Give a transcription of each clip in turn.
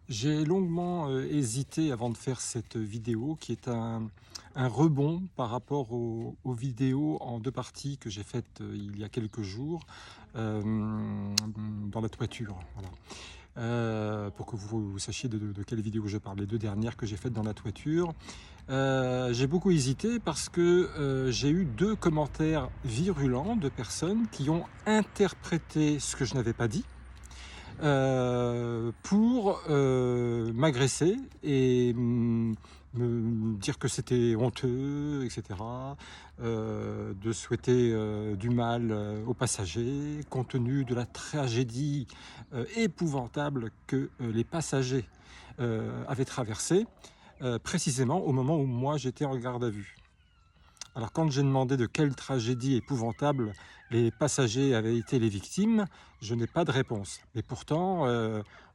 J'ai longuement hésité avant de faire cette vidéo qui est un rebond par rapport aux vidéos en deux parties que j'ai faites il y a quelques jours euh, dans la toiture. Voilà. Pour que vous sachiez de quelle vidéo je parle, les deux dernières que j'ai faites dans la toiture. J'ai beaucoup hésité parce que j'ai eu deux commentaires virulents de personnes qui ont interprété ce que je n'avais pas dit pour m'agresser et me dire que c'était honteux, etc. De souhaiter du mal aux passagers, compte tenu de la tragédie épouvantable que les passagers avaient traversée, précisément au moment où moi j'étais en garde à vue. Alors quand j'ai demandé de quelle tragédie épouvantable les passagers avaient été les victimes, je n'ai pas de réponse. Mais pourtant,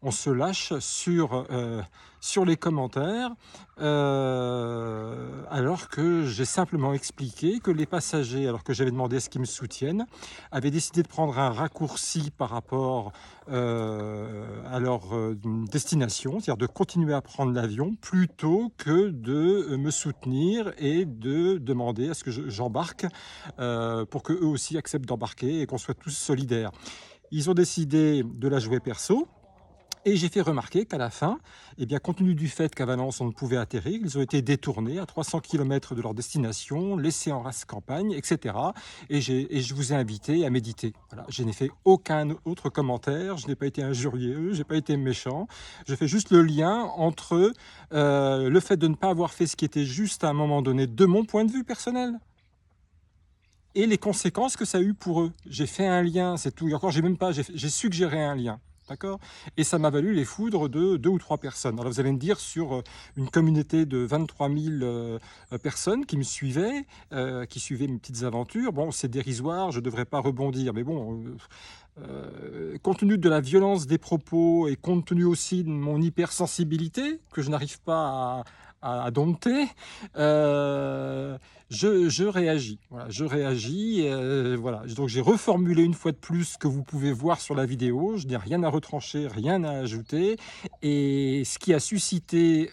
on se lâche sur les commentaires, alors que j'ai simplement expliqué que les passagers, alors que j'avais demandé à ce qu'ils me soutiennent, avaient décidé de prendre un raccourci par rapport à leur destination, c'est-à-dire de continuer à prendre l'avion plutôt que de me soutenir et de demander à ce que j'embarque pour qu'eux aussi acceptent d'embarquer et qu'on soit tous solidaires. Ils ont décidé de la jouer perso. Et j'ai fait remarquer qu'à la fin, eh bien, compte tenu du fait qu'à Valence on ne pouvait atterrir, ils ont été détournés à 300 km de leur destination, laissés en race campagne, etc. Et je vous ai invité à méditer. Voilà. Je n'ai fait aucun autre commentaire, je n'ai pas été injurieux, je n'ai pas été méchant. Je fais juste le lien entre le fait de ne pas avoir fait ce qui était juste à un moment donné de mon point de vue personnel et les conséquences que ça a eu pour eux. J'ai fait un lien, c'est tout. Et encore, j'ai suggéré un lien. D'accord. Et ça m'a valu les foudres de deux ou trois personnes. Alors vous allez me dire, sur une communauté de 23 000 personnes qui me suivaient, qui suivaient mes petites aventures, bon, c'est dérisoire, je ne devrais pas rebondir. Mais bon, compte tenu de la violence des propos et compte tenu aussi de mon hypersensibilité, que je n'arrive pas à dompter, je réagis. Voilà, je réagis. Voilà. Donc j'ai reformulé une fois de plus ce que vous pouvez voir sur la vidéo. Je n'ai rien à retrancher, rien à ajouter. Et ce qui a suscité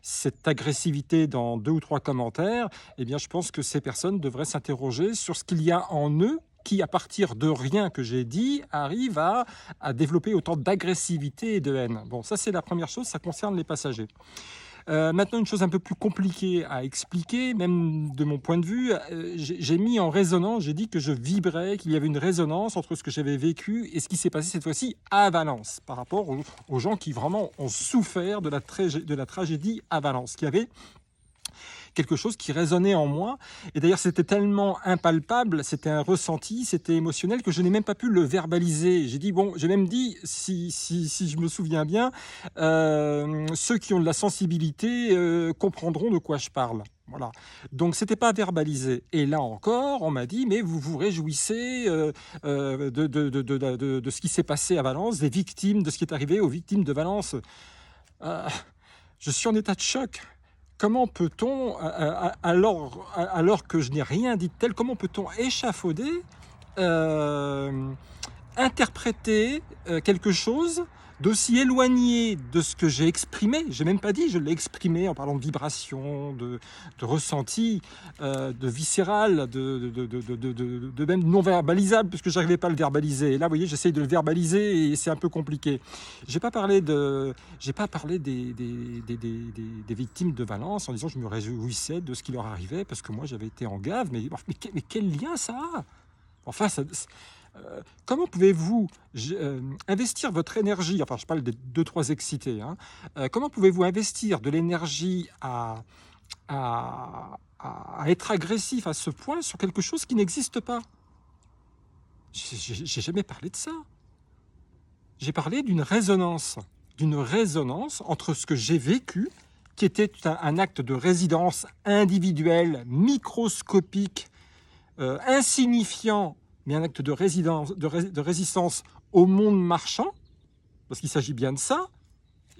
cette agressivité dans deux ou trois commentaires, eh bien, je pense que ces personnes devraient s'interroger sur ce qu'il y a en eux qui, à partir de rien que j'ai dit, arrive à développer autant d'agressivité et de haine. Bon, ça c'est la première chose, ça concerne les passagers. Maintenant, une chose un peu plus compliquée à expliquer, même de mon point de vue, j'ai mis en résonance, j'ai dit que je vibrais, qu'il y avait une résonance entre ce que j'avais vécu et ce qui s'est passé cette fois-ci à Valence, par rapport aux gens qui vraiment ont souffert de la tragédie à Valence, qui avait quelque chose qui résonnait en moi. Et d'ailleurs, c'était tellement impalpable, c'était un ressenti, c'était émotionnel que je n'ai même pas pu le verbaliser. J'ai dit, bon, j'ai même dit, si je me souviens bien, ceux qui ont de la sensibilité comprendront de quoi je parle. Voilà. Donc, c'était pas verbalisé. Et là encore, on m'a dit, mais vous vous réjouissez de ce qui s'est passé à Valence, des victimes, de ce qui est arrivé aux victimes de Valence. Euh, je suis en état de choc. Comment peut-on, alors que je n'ai rien dit de tel, comment peut-on échafauder, euh, interpréter quelque chose d'aussi éloigné de ce que j'ai exprimé? J'ai même pas dit, je l'ai exprimé en parlant de vibration, de ressenti, de viscéral, de même non verbalisable, puisque je n'arrivais pas à le verbaliser. Et là, vous voyez, j'essaye de le verbaliser et c'est un peu compliqué. J'ai pas parlé des victimes de Valence en disant que je me réjouissais de ce qui leur arrivait parce que moi j'avais été en gave. Mais quel lien ça a? Enfin, comment pouvez-vous investir votre énergie, enfin je parle des deux, trois excités, hein, comment pouvez-vous investir de l'énergie à être agressif à ce point sur quelque chose qui n'existe pas? J'ai jamais parlé de ça. J'ai parlé d'une résonance entre ce que j'ai vécu, qui était un acte de résidence individuelle, microscopique, insignifiant, mais un acte de résistance au monde marchand, parce qu'il s'agit bien de ça.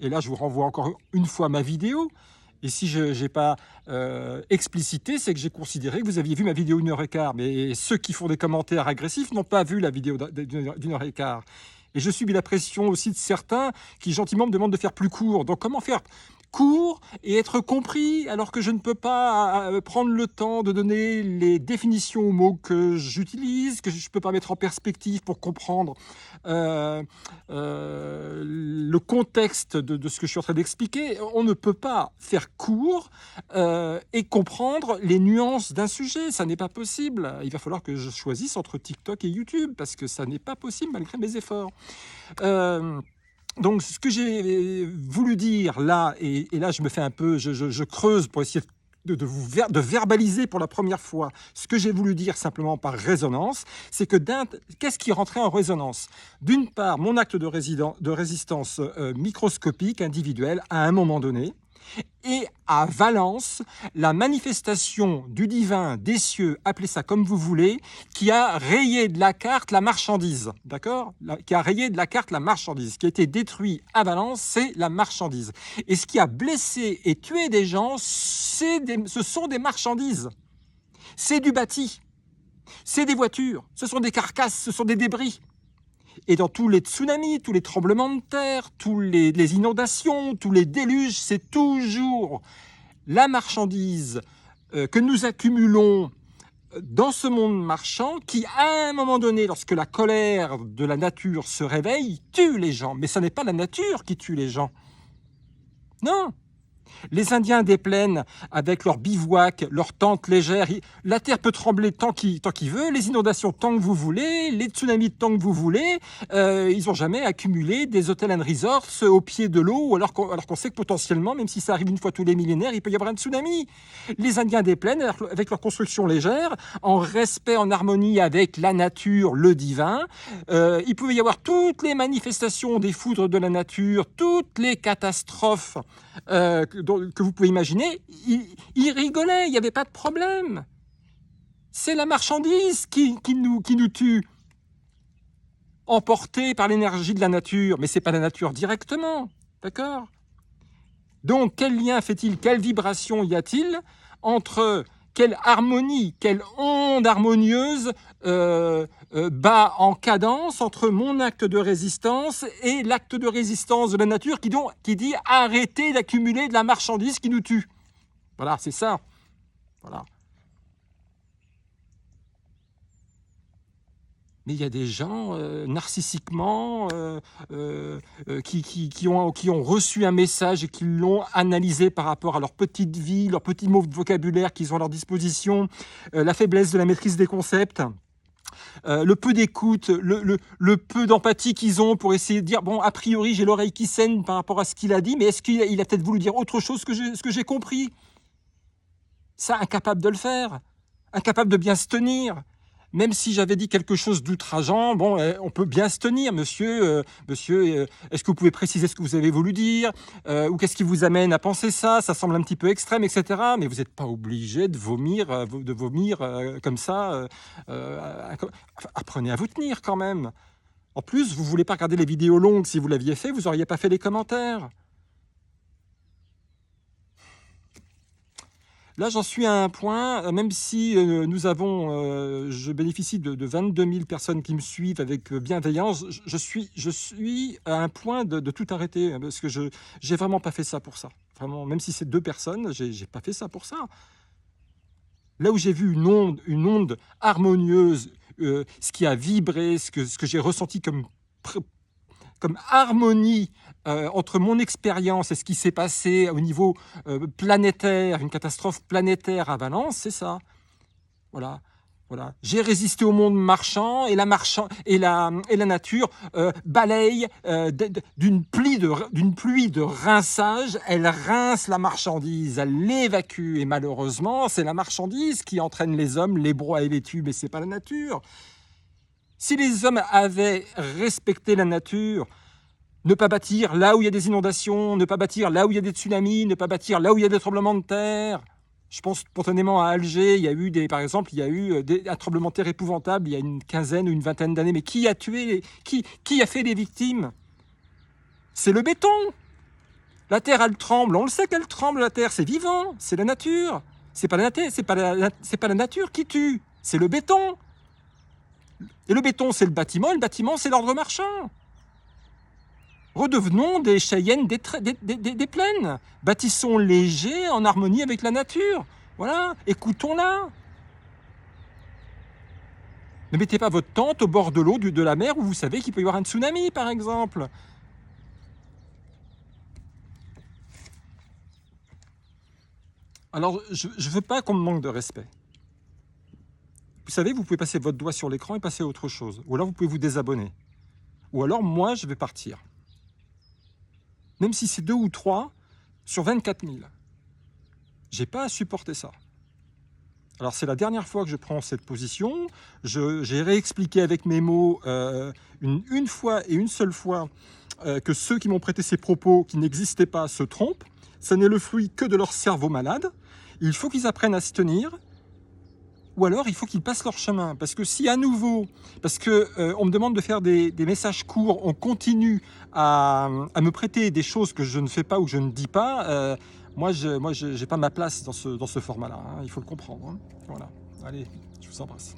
Et là, je vous renvoie encore une fois à ma vidéo. Et si je n'ai pas explicité, c'est que j'ai considéré que vous aviez vu ma vidéo d'1 h 15. Mais ceux qui font des commentaires agressifs n'ont pas vu la vidéo d'1 h 15. Et je subis la pression aussi de certains qui gentiment me demandent de faire plus court. Donc comment faire court et être compris alors que je ne peux pas prendre le temps de donner les définitions aux mots que j'utilise, que je ne peux pas mettre en perspective pour comprendre le contexte de ce que je suis en train d'expliquer. On ne peut pas faire court et comprendre les nuances d'un sujet. Ça n'est pas possible. Il va falloir que je choisisse entre TikTok et YouTube parce que ça n'est pas possible malgré mes efforts. Donc, ce que j'ai voulu dire là, et là je me fais un peu, je creuse pour essayer de verbaliser pour la première fois ce que j'ai voulu dire simplement par résonance, c'est que qu'est-ce qui rentrait en résonance? D'une part, mon acte de résistance microscopique, individuelle, à un moment donné, et à Valence, la manifestation du divin des cieux, appelez ça comme vous voulez, qui a rayé de la carte la marchandise, d'accord? Qui a rayé de la carte la marchandise. Ce qui a été détruit à Valence, c'est la marchandise. Et ce qui a blessé et tué des gens, ce sont des marchandises. C'est du bâti. C'est des voitures. Ce sont des carcasses. Ce sont des débris. Et dans tous les tsunamis, tous les tremblements de terre, tous les inondations, tous les déluges, c'est toujours la marchandise que nous accumulons dans ce monde marchand qui, à un moment donné, lorsque la colère de la nature se réveille, tue les gens. Mais ce n'est pas la nature qui tue les gens. Non. Les Indiens des plaines, avec leurs bivouacs, leurs tentes légères, la terre peut trembler tant qu'il veut, les inondations tant que vous voulez, les tsunamis tant que vous voulez. Ils n'ont jamais accumulé des hôtels and resorts au pied de l'eau, alors qu'on sait que potentiellement, même si ça arrive une fois tous les millénaires, il peut y avoir un tsunami. Les Indiens des plaines, avec leur construction légère, en respect, en harmonie avec la nature, le divin, il pouvait y avoir toutes les manifestations des foudres de la nature, toutes les catastrophes que vous pouvez imaginer, ils rigolaient, il n'y avait pas de problème. C'est la marchandise qui nous tue, emportée par l'énergie de la nature, mais ce n'est pas la nature directement, d'accord? Donc, quel lien fait-il, quelle vibration y a-t-il entre quelle harmonie, quelle onde harmonieuse bat en cadence entre mon acte de résistance et l'acte de résistance de la nature qui dit arrêtez d'accumuler de la marchandise qui nous tue. Voilà, c'est ça. Voilà. Mais il y a des gens narcissiquement qui ont reçu un message et qui l'ont analysé par rapport à leur petite vie, leur petit mot de vocabulaire qu'ils ont à leur disposition, la faiblesse de la maîtrise des concepts, le peu d'écoute, le peu d'empathie qu'ils ont pour essayer de dire, bon, a priori, j'ai l'oreille qui saigne par rapport à ce qu'il a dit, mais est-ce qu'il a peut-être voulu dire autre chose que ce que j'ai compris? Ça, incapable de le faire, incapable de bien se tenir. Même si j'avais dit quelque chose d'outrageant, bon, on peut bien se tenir, monsieur, est-ce que vous pouvez préciser ce que vous avez voulu dire, ou qu'est-ce qui vous amène à penser ça? Ça semble un petit peu extrême, etc. Mais vous n'êtes pas obligé de vomir comme ça. Apprenez à vous tenir quand même. En plus, vous ne voulez pas regarder les vidéos longues. Si vous l'aviez fait, vous n'auriez pas fait les commentaires. Là, j'en suis à un point, même si je bénéficie de 22 000 personnes qui me suivent avec bienveillance, je suis à un point de tout arrêter, parce que je n'ai vraiment pas fait ça pour ça. Vraiment, même si c'est 2 personnes, j'ai pas fait ça pour ça. Là où j'ai vu une onde harmonieuse, ce qui a vibré, ce que j'ai ressenti comme harmonie entre mon expérience et ce qui s'est passé au niveau planétaire, une catastrophe planétaire à Valence, c'est ça. Voilà. Voilà. J'ai résisté au monde marchand et la nature balaye d'une pluie de rinçage, elle rince la marchandise, elle l'évacue et malheureusement c'est la marchandise qui entraîne les hommes, les broie et les tue, mais c'est pas la nature. Si les hommes avaient respecté la nature, ne pas bâtir là où il y a des inondations, ne pas bâtir là où il y a des tsunamis, ne pas bâtir là où il y a des tremblements de terre. Je pense spontanément à Alger, par exemple, il y a eu un tremblement de terre épouvantable il y a une quinzaine ou une vingtaine d'années. Mais qui a tué, qui a fait les victimes? C'est le béton. La terre, elle tremble. On le sait qu'elle tremble, la terre. C'est vivant. C'est la nature. C'est pas la nature qui tue. C'est le béton. Et le béton, c'est le bâtiment. Le bâtiment, c'est l'ordre marchand. Redevenons des Cheyennes des plaines. Bâtissons léger en harmonie avec la nature. Voilà, écoutons-la. Ne mettez pas votre tente au bord de l'eau de la mer où vous savez qu'il peut y avoir un tsunami, par exemple. Alors, je ne veux pas qu'on me manque de respect. Vous savez, vous pouvez passer votre doigt sur l'écran et passer à autre chose. Ou alors, vous pouvez vous désabonner. Ou alors, moi, je vais partir. Même si c'est 2 ou 3 sur 24 000. J'ai pas à supporter ça. Alors, c'est la dernière fois que je prends cette position. J'ai réexpliqué avec mes mots une fois et une seule fois que ceux qui m'ont prêté ces propos qui n'existaient pas se trompent. Ça n'est le fruit que de leur cerveau malade. Il faut qu'ils apprennent à se tenir. Ou alors, il faut qu'ils passent leur chemin. Parce que si à nouveau, parce que on me demande de faire des messages courts, on continue à me prêter des choses que je ne fais pas ou que je ne dis pas, moi, je n'ai pas ma place dans ce format-là. Hein, il faut le comprendre. Hein. Voilà. Allez, je vous embrasse.